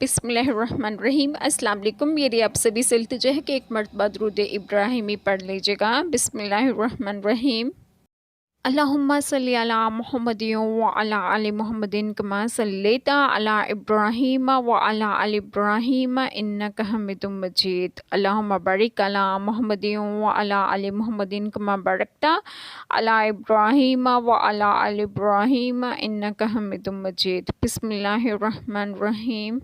بسم اللہ الرحمن الرحیم۔ السلام علیکم۔ میری آپ سبھی سے التجا ہے کہ ایک مرتبہ درود ابراہیمی پڑھ لیجیے گا۔ بسم اللہ الرحمن الرحیم۔ اللہم صلی علی محمد وعلی آل محمد کما صلیت علی ابراہیم وعلی آل ابراہیم انک حمید مجید۔ اللہم بارک علی محمد وعلی آل محمد کما بارکت علی ابراہیم وعلی آل ابراہیم انک حمید مجید۔ بسم اللہ الرحمن الرحیم۔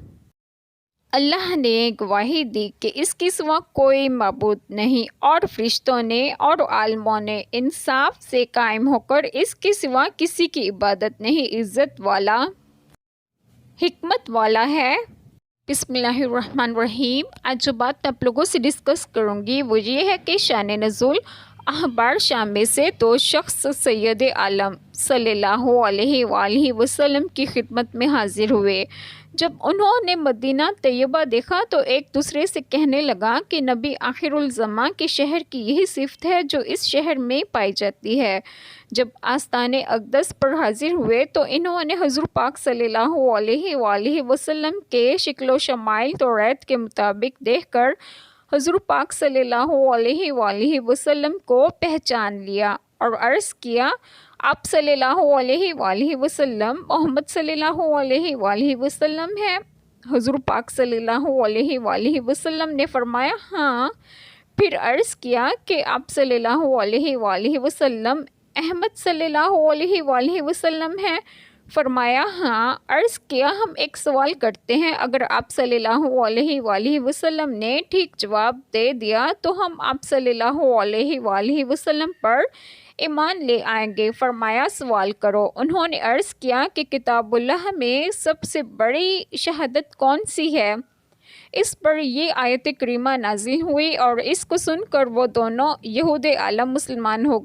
اللہ نے گواہی دی کہ اس کے سوا کوئی معبود نہیں، اور فرشتوں نے اور عالموں نے انصاف سے قائم ہو کر اس کے سوا کسی کی عبادت نہیں، عزت والا حکمت والا ہے۔ بسم اللہ الرحمن الرحیم۔ آج جو بات میں آپ لوگوں سے ڈسکس کروں گی وہ یہ ہے کہ شان نزول احبار شام میں سے دو شخص سید عالم صلی اللہ علیہ وآلہ وسلم کی خدمت میں حاضر ہوئے۔ جب انہوں نے مدینہ طیبہ دیکھا تو ایک دوسرے سے کہنے لگا کہ نبی آخر الزماں کے شہر کی یہی صفت ہے جو اس شہر میں پائی جاتی ہے۔ جب آستان اقدس پر حاضر ہوئے تو انہوں نے حضور پاک صلی اللہ علیہ وآلہ وسلم کے شکل و شمائل توریت کے مطابق دیکھ کر حضور پاک صلی اللہ علیہ وآلہ وسلم کو پہچان لیا اور عرض کیا، آپ صلی اللہ علیہ وآلہ وسلم محمد صلی اللہ علیہ وآلہ وسلم ہیں؟ حضور پاک صلی اللہ علیہ وآلہ وسلم نے فرمایا ہاں۔ پھر عرض کیا کہ آپ صلی اللہ علیہ وآلہ وسلم احمد صلی اللہ علیہ وآلہ وسلم ہیں؟ فرمایا ہاں۔ عرض کیا ہم ایک سوال کرتے ہیں، اگر آپ صلی اللہ علیہ وآلہ وسلم نے ٹھیک جواب دے دیا تو ہم آپ صلی اللہ علیہ وآلہ وسلم پر ایمان لے آئیں گے۔ فرمایا سوال کرو۔ انہوں نے عرض کیا کہ کتاب اللہ میں سب سے بڑی شہادت کون سی ہے؟ اس پر یہ آیت کریمہ نازل ہوئی اور اس کو سن کر وہ دونوں یہود عالم مسلمان ہو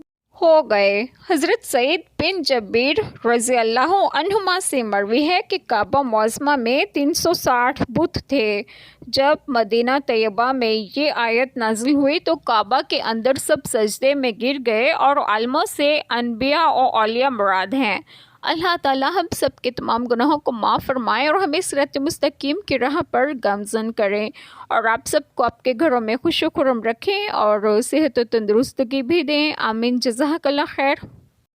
گئے۔ حضرت سعید بن جبیر رضی اللہ عنہما سے مروی ہے کہ کعبہ معظمہ میں 360 بت تھے۔ جب مدینہ طیبہ میں یہ آیت نازل ہوئی تو کعبہ کے اندر سب سجدے میں گر گئے، اور عالموں سے انبیاء و اولیاء مراد ہیں۔ اللہ تعالیٰ ہم سب کے تمام گناہوں کو معاف فرمائے اور ہمیں صراط مستقیم کی راہ پر گامزن کریں، اور آپ سب کو آپ کے گھروں میں خوش و خرم رکھیں اور صحت و تندرستگی بھی دیں۔ آمین۔ جزاک اللہ خیر۔